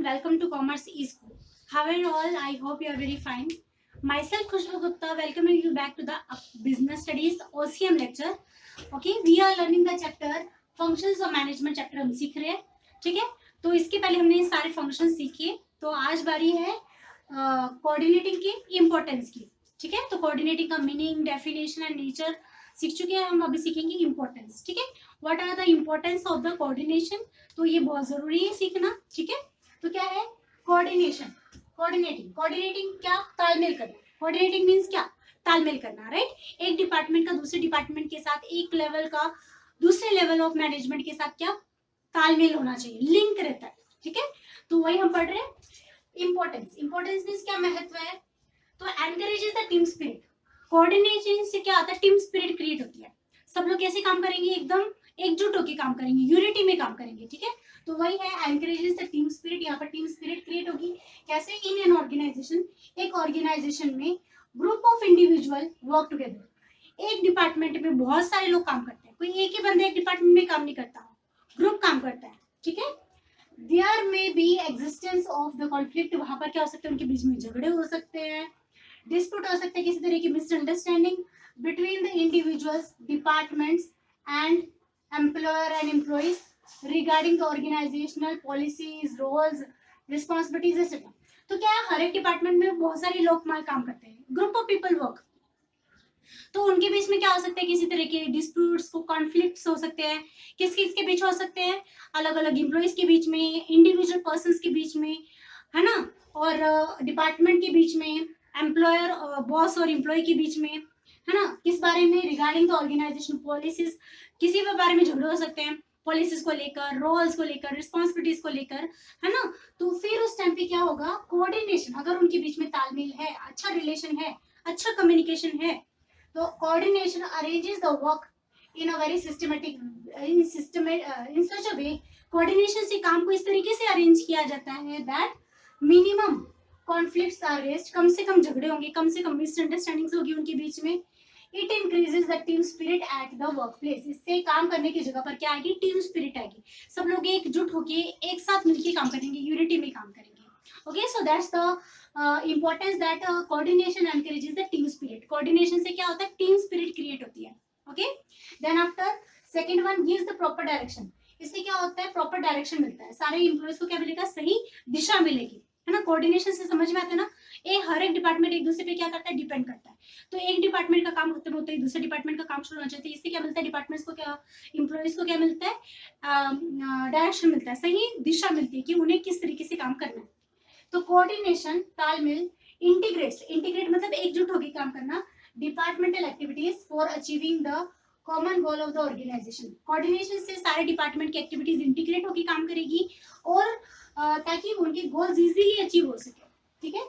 welcome to Commerce eSchool. How are you all? I hope you are very fine. Myself Khushbu Gupta welcoming you back to the Business Studies OCM lecture. Okay, we are learning the chapter Functions of Management chapter हम सीख रहे हैं. ठीक है, तो इसके पहले हमने सारे फंक्शन सीखे. तो आज बारी है कोऑर्डिनेटिंग की इम्पोर्टेंस की. ठीक है, तो कोऑर्डिनेटिंग का मीनिंग, डेफिनेशन एंड नेचर सीख चुके हैं. हम अभी सीखेंगे इम्पोर्टेंस. ठीक है, what are the importance of the coordination. तो ये बहुत जरूरी है सीखना. ठीक है, तो क्या है कोऑर्डिनेशन. कोऑर्डिनेटिंग क्या, तालमेल करना. कोऑर्डिनेटिंग मींस क्या, तालमेल करना. राइट, एक डिपार्टमेंट का दूसरे डिपार्टमेंट के साथ, एक लेवल का दूसरे लेवल ऑफ मैनेजमेंट के साथ क्या तालमेल होना चाहिए, लिंक रहता है. ठीक है, तो वही हम पढ़ रहे हैं. इंपॉर्टेंस मींस क्या महत्व है. तो encourages the team spirit. Coordination से क्या आता है, टीम स्पिरिट क्रिएट होती है. सब लोग कैसे काम करेंगे, एकदम एकजुट होकर काम करेंगे, यूनिटी में काम करेंगे. ठीक है, तो वही है एनकरेजेस द टीम स्पिरिट. यहाँ पर टीम स्पिरिट क्रिएट होगी कैसे, इन एन ऑर्गेनाइजेशन. एक ऑर्गेनाइजेशन में group of individual work together. एक डिपार्टमेंट में बहुत सारे लोग काम करते हैं. कोई एक ही बंदा एक डिपार्टमेंट में काम नहीं करता, ग्रुप काम करता है. ठीक है, there may be existence of the conflict. वहां पर क्या हो सकता है, उनके बीच में झगड़े हो सकते हैं, डिस्प्यूट हो सकते हैं, किसी तरह की misunderstanding between the individuals, departments and employer and employees regarding the organisational policies, roles, responsibilities et cetera. तो क्या है, हर एक डिपार्टमेंट में बहुत सारे लोग काम करते हैं, ग्रुप ऑफ पीपल वर्क. तो उनके बीच में क्या हो सकता है, किसी तरह के डिस्प्यूट्स, कॉन्फ्लिक्ट्स हो सकते हैं. किस के बीच हो सकते हैं, अलग अलग एम्प्लॉइज के बीच में, इंडिविजुअल पर्संस के बीच में, है ना, और डिपार्टमेंट के बीच में, एम्प्लॉयर बॉस और एम्प्लॉय के बीच में, है ना. किस बारे में, रिगार्डिंग द ऑर्गेनाइजेशन पॉलिसीज. किसी भी बारे में झगड़े हो सकते हैं, पॉलिसीज को लेकर, रोल्स को लेकर, रिस्पॉन्सिबिलिटीज को लेकर, है ना. तो फिर उस टाइम पे क्या होगा, कोऑर्डिनेशन. अगर उनके बीच में तालमेल है, अच्छा रिलेशन है, अच्छा कम्युनिकेशन है, तो coordination arranges the work in a very systematic in such a way. Coordination से काम को इस तरीके से अरेंज किया जाता है that minimum conflicts are raised. कम से कम झगड़े होंगे, कम से कम मिसअंडरस्टैंडिंग्स होगी उनके बीच में. It increases the team spirit at the work place. इससे काम करने की जगह पर क्या आएगी, टीम स्पिरिट आएगी. सब लोग एकजुट होके एक साथ मिलकर काम करेंगे, यूनिटी में काम करेंगे. Okay, so that's the importance that coordination encourages the team spirit. Coordination से क्या होता है, टीम स्पिरिट क्रिएट होती है. Okay, then after second one gives the proper direction. इससे क्या होता है, प्रॉपर डायरेक्शन मिलता है. सारे एम्प्लॉइज को क्या मिलेगा, सही दिशा मिलेगी, है ना. कोऑर्डिनेशन से समझ में आता है ना, हर एक डिपार्टमेंट एक दूसरे पे क्या करता है, डिपेंड करता है. तो एक डिपार्टमेंट का काम खत्म होता है, दूसरे डिपार्टमेंट का काम शुरू होना चाहिए. इससे क्या मिलता है, डिपार्टमेंट्स को क्या, एम्प्लॉइज को क्या मिलता है, डायरेक्शन मिलता है, सही दिशा मिलती है कि उन्हें किस तरीके से काम करना है. तो कोऑर्डिनेशन, तालमेल, इंटीग्रेट मतलब एकजुट होकर काम करना, departmental activities for achieving the common goal of the organisation. Coordination से सारे डिपार्टमेंट की एक्टिविटीज इंटीग्रेट होकर काम करेगी और ताकि उनके गोल्स इजीली अचीव हो सके. ठीक है,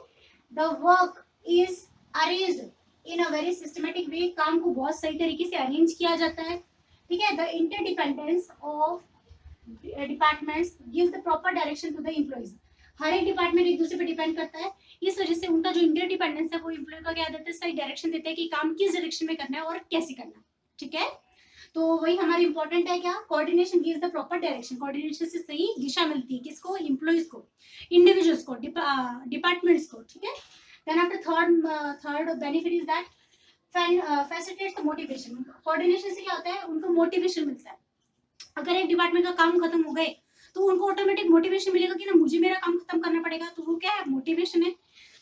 the work is arranged in a very systematic way. काम को बहुत सही तरीके से अरेंज किया जाता है. ठीक है, the interdependence of departments gives the proper direction to the employees. हर एक डिपार्टमेंट एक दूसरे पे डिपेंड करता है, इस वजह से उनका जो इंटरडिपेंडेंस है वो एम्प्लॉय का क्या देता है, सही डायरेक्शन देता है कि काम किस डायरेक्शन में करना है और कैसे करना है. ठीक है, तो वही हमारा इंपॉर्टेंट है क्या, coordination gives the proper direction. Coordination से सही दिशा मिलती है, किसको, एम्प्लॉइज को, इंडिविजुअल्स को, डिपार्टमेंट्स को. ठीक है, then after third benefit is that facilitates the motivation. Coordination से क्या होता है, उनको मोटिवेशन मिलता है. अगर एक डिपार्टमेंट का काम खत्म हो गए तो उनको ऑटोमेटिक मोटिवेशन मिलेगा कि ना मुझे मेरा काम खत्म करना पड़ेगा. तो वो क्या है, मोटिवेशन है.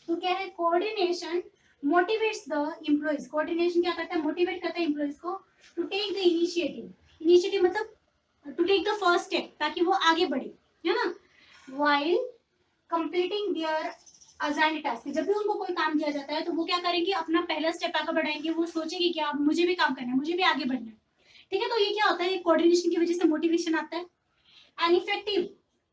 तो क्या है, coordination motivates the employees. Coordination क्या करता है, मोटिवेट करता है एम्प्लॉइज को to take the initiative. Initiative मतलब to take the first step, ताकि वो आगे बढ़े, है ना. While completing their assigned task. जब भी उनको कोई काम दिया जाता है तो वो क्या करेंगे, अपना पहला स्टेप आगे बढ़ाएंगे. वो सोचेंगे कि अब मुझे भी काम करना है, मुझे भी आगे बढ़ना है. ठीक है, तो ये क्या होता है, कोऑर्डिनेशन की वजह से मोटिवेशन आता है. एन इफेक्टिव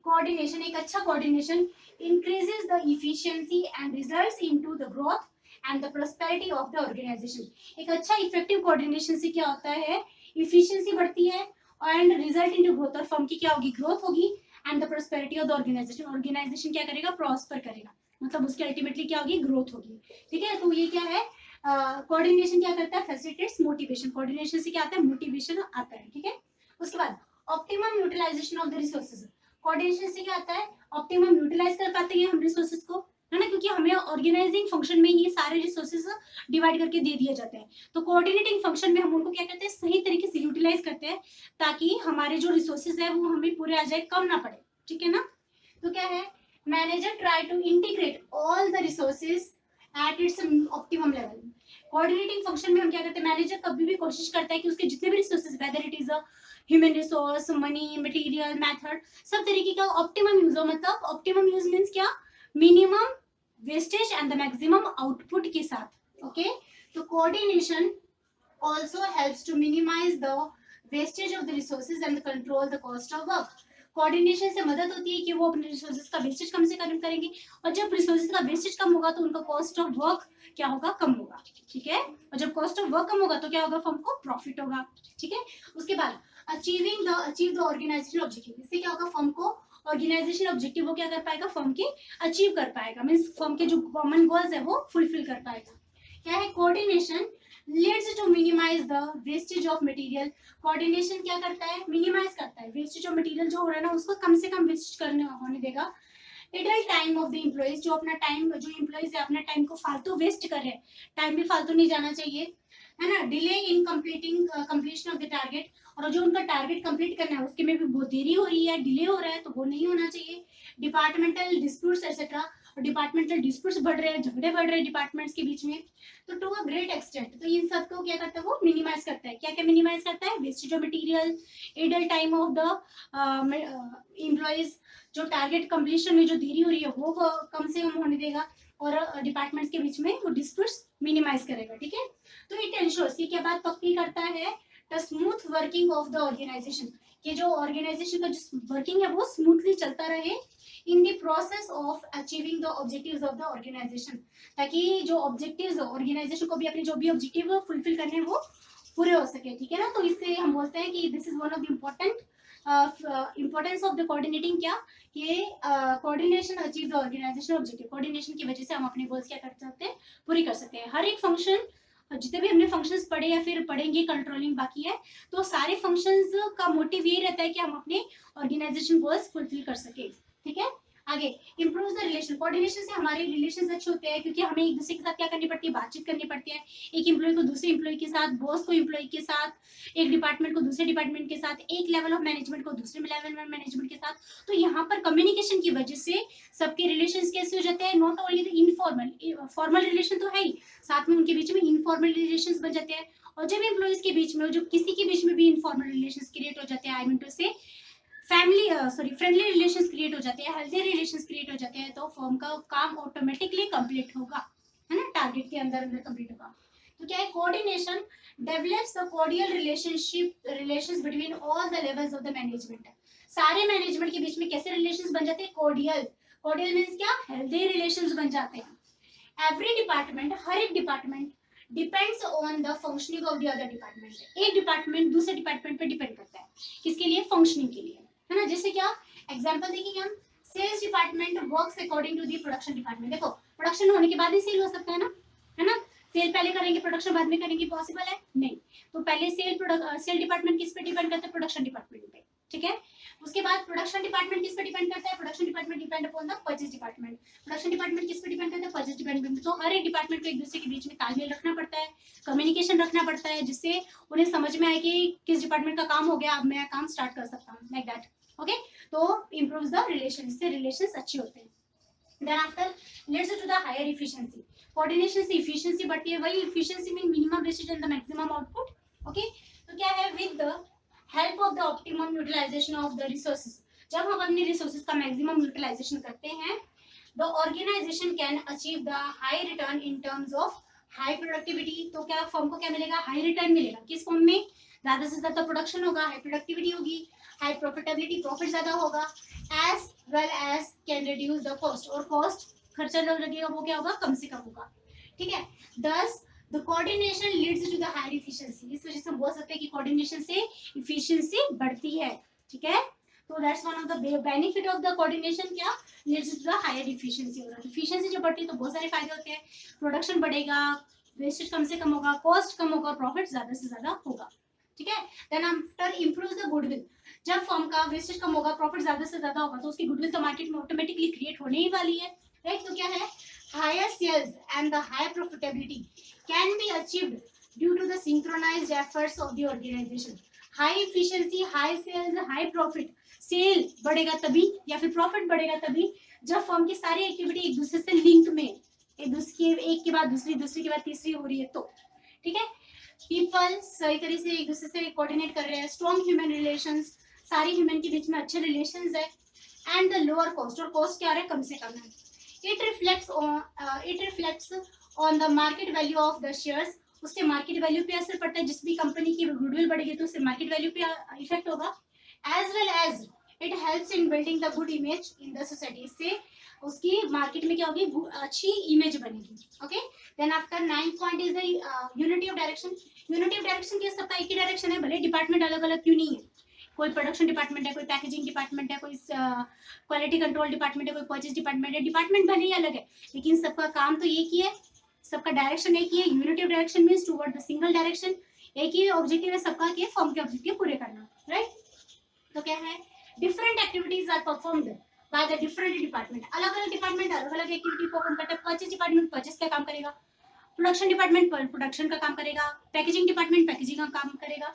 कोऑर्डिनेशन, एक अच्छा coordination increases the efficiency and results into the growth and the prosperity of the organization. एक अच्छा इफेक्टिव कोऑर्डिनेशन से क्या होता है, इफिशिएंसी बढ़ती है एंड रिजल्ट इनटू ग्रोथ. और फर्म की क्या होगी, ग्रोथ होगी. And the prosperity of the organisation. Organisation क्या करेगा, प्रॉस्पर करेगा, मतलब उसकी अल्टीमेटली क्या होगी, ग्रोथ होगी. ठीक है, तो ये क्या है, कोऑर्डिनेशन क्या करता है, फैसिलिटेट्स मोटिवेशन. कोऑर्डिनेशन से क्या आता है, मोटिवेशन आता है. ठीक है, उसके बाद optimum utilisation of the resources. Coordination से क्या आता है, ऑप्टिमम यूटिलाइज कर पाते हैं हम रिसोर्सेज को, है ना, क्योंकि हमें ऑर्गेनाइजिंग फंक्शन में ही सारे रिसोर्सेज डिवाइड करके दे दिए जाते हैं। तो कोऑर्डिनेटिंग फंक्शन में हम उनको क्या करते हैं, सही तरीके से यूटिलाइज करते हैं ताकि हमारे जो रिसोर्सेज है वो हमें पूरे आ जाए, कम ना पड़े, ठीक है ना। तो क्या है, manager try to integrate all the resources at its optimum level. Coordinating function में हम क्या करते हैं, मैनेजर कभी भी कोशिश करता है कि उसके जितने भी resources, whether it is a human resource, money, material, method, सब तरीके का ऑप्टिमम यूज हो। मतलब ऑप्टिमम यूज मींस क्या, minimum wastage and the maximum output के साथ। ओके, तो coordination also helps to minimize the wastage of the resources and control the cost of work। Coordination से मदद होती है कि वो अपने रिसोर्सेज का वेस्टेज कम से कम करेंगे, और जब रिसोर्सेज का वेस्टेज कम होगा तो उनका कॉस्ट ऑफ वर्क क्या होगा, कम होगा, ठीक है। और जब कॉस्ट ऑफ वर्क कम होगा तो क्या होगा, फर्म को प्रॉफिट होगा, ठीक है। उसके बाद अचीव द ऑर्गेनाइजेशन ऑब्जेक्टिव, इससे क्या होगा, फर्म को ऑर्गेनाइजेशन ऑब्जेक्टिव वो क्या कर पाएगा, फर्म के अचीव कर पाएगा, मीन्स फर्म के जो कॉमन गोल्स है वो फुलफिल कर पाएगा। क्या है, coordination leads to minimize the wastage of material। Coordination क्या करता है, मिनिमाइज करता है वेस्टेज ऑफ मटेरियल जो हो रहा है ना, उसको कम से कम वेस्ट करने होने देगा। Idle time of the employees, जो अपना टाइम, जो एम्प्लॉइज है अपना टाइम को फालतू वेस्ट कर रहे हैं, टाइम भी फालतू नहीं जाना चाहिए, है ना। Delay in completing completion of the target, और जो उनका टारगेट कंप्लीट करना है उसके में भी बहुत देरी हो रही है, डिले हो रहा है, तो वो नहीं होना चाहिए। डिपार्टमेंटल डिस्प्यूट्स एक्सेट्रा, और डिपार्टमेंटल डिस्प्यूट्स बढ़ रहे हैं, झगड़े बढ़ रहे हैं डिपार्टमेंट्स के बीच में, तो टू अ ग्रेट एक्सटेंट, तो इन सब को क्या करता है, वो मिनिमाइज करता है। क्या क्या मिनिमाइज करता है, wastage of material, idle time of the employees, जो टारगेट कंप्लीशन में जो देरी हो रही है वो कम से कम होने देगा, और डिपार्टमेंट्स के बीच में वो डिस्प्यूट्स मिनिमाइज करेगा, ठीक है। तो इट एंश्योर्स, ये क्या बात पक्की करता है, the smooth working of the organisation, कि जो ऑर्गेनाइजेशन का जो वर्किंग है वो स्मूथली चलता रहे in the process of achieving the objectives of the organisation, ताकि जो ऑब्जेक्टिव्स ऑर्गेनाइजेशन को भी अपने जो भी ऑब्जेक्टिव फुलफिल करने हैं वो पूरे हो सके, ठीक है ना। तो इससे हम बोलते हैं कि this is one of the important importance of the coordinating, क्या, ये coordination achieve the organisation objective, coordination की वजह से हम अपने गोल्स क्या कर सकते हैं, पूरी कर सकते हैं। हर एक फंक्शन, जितने भी हमने फंक्शंस पढ़े या फिर पढ़ेंगे, कंट्रोलिंग बाकी है, तो सारे फंक्शंस का मोटिव ये रहता है कि हम अपने ऑर्गेनाइजेशन गोल्स फुलफिल कर सके, ठीक है। आगे, इंप्रूव द रिलेशन, कोऑर्डिनेशन से हमारे रिलेशन अच्छे होते हैं, क्योंकि हमें एक दूसरे के साथ क्या करनी पड़ती है, बातचीत करनी पड़ती है, एक एम्प्लॉय को दूसरे एम्प्लॉय के साथ, बॉस को एम्प्लॉय के साथ, एक डिपार्टमेंट को दूसरे डिपार्टमेंट के साथ, एक लेवल ऑफ मैनेजमेंट को दूसरे लेवल में मैनेजमेंट के साथ। तो यहाँ पर कम्युनिकेशन की वजह से सबके रिलेशन कैसे हो जाते हैं, not only the informal, formal relation तो है ही, साथ में उनके बीच में इनफॉर्मल रिलेशन बन जाते हैं। और जब एम्प्लॉयज के बीच में, जो किसी के बीच में भी इनफॉर्मल रिलेशन क्रिएट हो जाते हैं, आई मीन टू से फ्रेंडली रिलेशंस क्रिएट हो जाते हैं, हेल्दी रिलेशंस क्रिएट हो जाते हैं, तो फर्म का काम ऑटोमेटिकली कंप्लीट होगा, है ना, टारगेट के अंदर कंप्लीट होगा। तो क्या है, coordination develops the cordial relations between all the levels of the management. सारे मैनेजमेंट के बीच में कैसे रिलेशंस बन जाते हैं, कोऑर्डियल मींस क्या, हेल्दी रिलेशंस बन जाते हैं। एवरी डिपार्टमेंट, हर एक department depends on the functioning of the other department. एक डिपार्टमेंट दूसरे डिपार्टमेंट पे डिपेंड करता है, किसके लिए, फंक्शनिंग के लिए, है ना। जैसे क्या एग्जांपल देखेंगे हम, sales department works according to the production department. देखो, प्रोडक्शन होने के बाद ही सेल हो सकता है ना, है ना। सेल पहले करेंगे, प्रोडक्शन बाद में करेंगे, पॉसिबल है नहीं। तो पहले सेल डिपार्टमेंट किस पे डिपेंड करता है, प्रोडक्शन डिपार्टमेंट पे, ठीक है। उसके बाद प्रोडक्शन डिपार्टमेंट किस पे डिपेंड करता है, production department depend upon the purchase department. Production department किस पे डिपेंड करता है, परचेज डिपार्टमेंट। तो हर एक डिपार्टमेंट को एक दूसरे के बीच में तालमेल रखना पड़ता है, कम्युनिकेशन रखना पड़ता है, जिससे उन्हें समझ में आए कि किस डिपार्टमेंट का काम हो गया, अब मैं काम स्टार्ट कर सकता हूँ, लाइक दैट, ओके। तो इम्प्रूव्स द रिलेशन, इससे रिलेशंस अच्छे होते हैं। Then after let's to the higher efficiency, coordination से एफिशिएंसी बढ़ती है, वही efficiency mean minimum wastage and the maximum output, okay. तो क्या है, with the help of the optimum utilisation of the resources, जब हम अपने रिसोर्सेज का मैक्सिमम यूटिलाइजेशन करते हैं, the organisation can achieve the high return in terms of high productivity. तो क्या फर्म को क्या मिलेगा, हाई रिटर्न मिलेगा, किस फॉर्म में, ज्यादा से ज्यादा प्रोडक्शन होगा, हाई प्रोडक्टिविटी होगी, हाई प्रॉफिटेबिलिटी, प्रॉफिट ज्यादा होगा, as well as can reduce the cost, और कॉस्ट खर्चा जो लगेगा वो क्या होगा, कम से कम होगा, ठीक है। Thus the coordination leads to the higher efficiency, इस वजह से हम बोल सकते हैं कि कोऑर्डिनेशन से एफिशिएंसी बढ़ती है, ठीक है। तो that's one of the benefit of the coordination, क्या leads to the higher efficiency होगा। एफिशिएंसी जब बढ़ती है तो बहुत सारे फायदे होते हैं, प्रोडक्शन बढ़ेगा, वेस्टेज कम से कम होगा, कॉस्ट कम होगा, प्रॉफिट ज्यादा से ज्यादा होगा। ठीक है। Then after improve the goodwill, जब फर्म का वेस्टेज कम होगा, प्रॉफिट ज्यादा से ज्यादा होगा, तो उसकी गुडविल तो मार्केट में ऑटोमेटिकली क्रिएट होने ही वाली है, राइट। तो क्या है, higher sales and the higher profitability can be achieved due to the synchronised efforts of the organisation. High efficiency, high sales, high profit, sale बढ़ेगा तभी या फिर प्रॉफिट बढ़ेगा तभी जब फर्म की सारी एक्टिविटी एक दूसरे से लिंक में, एक के बाद दूसरी, दूसरी के बाद तीसरी हो रही है, तो ठीक है। पीपल सही तरीके से एक दूसरे से कोऑर्डिनेट कर रहे हैं, स्ट्रॉन्ग ह्यूमन रिलेशंस, सारी ह्यूमन के बीच में अच्छे रिलेशंस है, एंड द लोअर कॉस्ट, और कॉस्ट क्या है, कम से कम है। It reflects on the market value of the shares, उससे मार्केट वैल्यू पे असर पड़ता है, जिस भी कंपनी की गुडविल बढ़ेगी तो उससे मार्केट वैल्यू पे इफेक्ट होगा। As well as it helps in building the good image in the society, इससे उसकी मार्केट में क्या होगी, अच्छी इमेज बनेगी, okay. Then after 9th point is the unity of direction. Unity of direction के सबका एक ही डायरेक्शन है, भले डिपार्टमेंट अलग अलग क्यों नहीं है, कोई प्रोडक्शन डिपार्टमेंट है, कोई पैकेजिंग डिपार्टमेंट है, कोई क्वालिटी कंट्रोल डिपार्टमेंट है, कोई परचेज डिपार्टमेंट है, डिपार्टमेंट भले ही अलग है, लेकिन सबका काम तो एक ही है, सबका डायरेक्शन एक ही है। Unity of direction means toward the single direction, एक ही ऑब्जेक्टिव है सबका कि फर्म के ऑब्जेक्टिव पूरे करना, राइट। तो क्या है, different activities are performed by the different department, अलग अलग डिपार्टमेंट अलग अलग एक्टिविटी परफॉर्म करता है। परचेज डिपार्टमेंट परचेज का काम करेगा, प्रोडक्शन डिपार्टमेंट प्रोडक्शन का काम करेगा, पैकेजिंग डिपार्टमेंट पैकेजिंग का काम करेगा।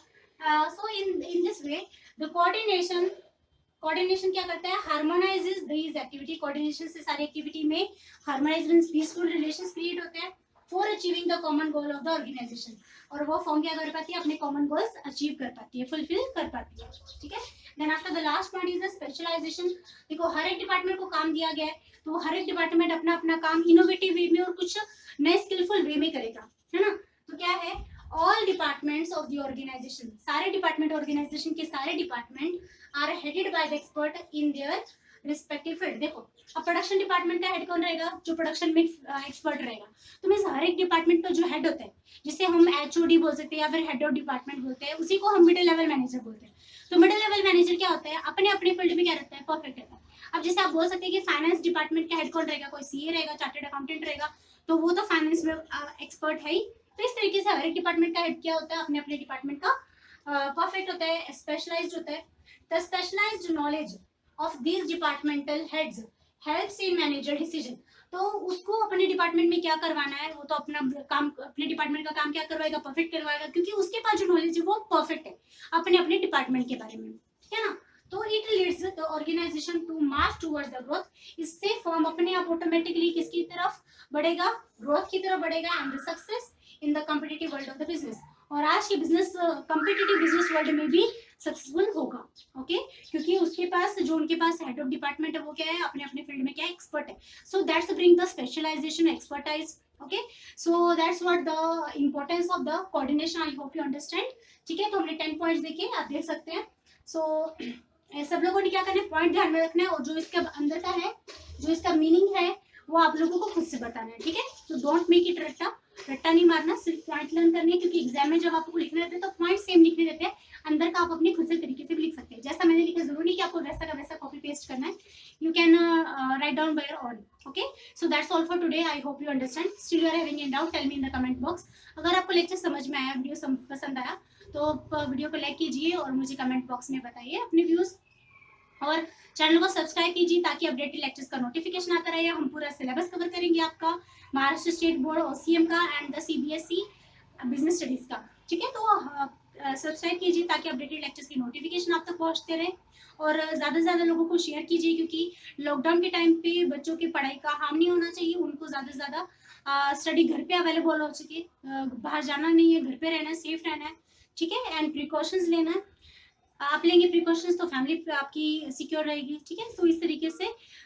So in this way the coordination क्या करता है, हार्मोनाइजेस दीज एक्टिविटी, कोऑर्डिनेशन से सारी एक्टिविटी में harmonise means peaceful relations create होते हैं for achieving the common goal of the organisation, और वो फॉर्म क्या कर पाती है, अपने कॉमन गोल्स अचीव कर पाती है, फुलफिल कर पाती है, ठीक है। Then after the last point is the specialisation. देखो हर एक डिपार्टमेंट को काम दिया गया है, तो हर एक डिपार्टमेंट अपना अपना काम इनोवेटिव वे में और कुछ नए स्किलफुल वे में करेगा, है ना। तो क्या है, all departments of the organisation, सारे डिपार्टमेंट ऑर्गेनाइजेशन के सारे department are headed by the expert in their respective field. देखो अब प्रोडक्शन डिपार्टमेंट का हेड कौन रहेगा, जो प्रोडक्शन में एक्सपर्ट रहेगा, तो मीन्स हर एक डिपार्टमेंट का जो हेड होता है, जिसे हम एचओडी बोल सकते हैं या फिर हेड ऑफ डिपार्टमेंट बोलते हैं, उसी को हम मिडिल लेवल मैनेजर बोलते हैं। तो मिडिल लेवल मैनेजर क्या होता है, अपने अपने फील्ड में क्या रहता है, परफेक्ट रहता है। अब जैसे आप बोल सकते हैं कि फाइनेंस डिपार्टमेंट का हेड कौन रहेगा, कोई सीए रहेगा, चार्टर्ड अकाउंटेंट रहेगा, तो वो तो फाइनेंस में एक्सपर्ट है ही। तो इस तरीके से हर एक डिपार्टमेंट का हेड क्या होता है, अपने अपने डिपार्टमेंट का परफेक्ट होता है, स्पेशलाइज्ड होता है। The specialised knowledge of this departmental heads helps in manager decision, तो उसको अपने डिपार्टमेंट में क्या करवाना है, वो तो अपना काम, अपने डिपार्टमेंट का काम क्या करवाएगा, परफेक्ट करवाएगा, क्योंकि उसके पास जो नॉलेज है वो परफेक्ट है अपने अपने डिपार्टमेंट के बारे में, ठीक है ना। तो it leads the organisation to march towards the growth, इससे फॉर्म अपने आप ऑटोमेटिकली किसकी तरफ बढ़ेगा, ग्रोथ की तरफ बढ़ेगा, and success in the competitive world of the business, और आज के बिजनेस कॉम्पिटिटिव बिजनेस वर्ल्ड में भी सक्सेसफुल होगा, ओके। क्योंकि उसके पास जो उनके पास हेड ऑफ डिपार्टमेंट है वो क्या है, अपने अपने फील्ड में क्या एक्सपर्ट है। So that's bring the specialisation expertise, okay. So that's what the importance of the coordination, I hope you understand, ठीक है। तो हमने 10 पॉइंट्स देखे, आप देख सकते हैं। सो सब लोगों ने क्या करना है, पॉइंट ध्यान में रखना है, और जो इसके अंदर का है, जो इसका मीनिंग है, वो आप लोगों को खुद से बताना है, ठीक है। तो डोंट मेक इट रट्टा, रट्टा नहीं मारना, सिर्फ पॉइंट लर्न करनी है, क्योंकि एग्जाम में जब आपको लिखने रहते हैं तो पॉइंट सेम लिखने रहते हैं, अंदर का आप अपने खुद से तरीके से भी लिख सकते हैं, जैसा मैंने लिखा, जरूरी नहीं कि आपको वैसा का वैसा कॉपी पेस्ट करना है, you can write down by your own, okay. So that's all for today, I hope you understand. Still you are having any doubt, tell me in the comment box. अगर आपको lecture समझ में आया, video पसंद आया, तो video को like कीजिए और मुझे कमेंट बॉक्स में बताइए अपने व्यूज, और चैनल को सब्सक्राइब कीजिए ताकि अपडेटेड लेक्चर्स का नोटिफिकेशन आता रहे। हम पूरा सिलेबस कवर करेंगे आपका, महाराष्ट्र स्टेट बोर्ड ओसीएम का and the CBSE business studies का, ठीक है। तो सब्सक्राइब कीजिए ताकि अपडेटेड लेक्चर्स की नोटिफिकेशन आप तक पहुंचते रहे, और ज़्यादा से ज़्यादा लोगों को शेयर कीजिए, क्योंकि लॉकडाउन के टाइम पे बच्चों की पढ़ाई का हार्म नहीं होना चाहिए, उनको ज़्यादा से ज़्यादा स्टडी घर पे अवेलेबल हो सके, बाहर जाना नहीं है, घर पे रहना है, सेफ रहना है, ठीक है, एंड प्रिकॉशंस लेना है। आप लेंगे प्रिकॉशंस तो फैमिली आपकी सिक्योर रहेगी, ठीक है। तो इस तरीके से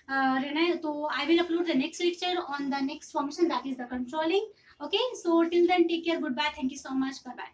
रहना है। तो I will upload the next lecture on the next function, that is the controlling, okay. So till then take care, good bye, thank you so much, bye bye.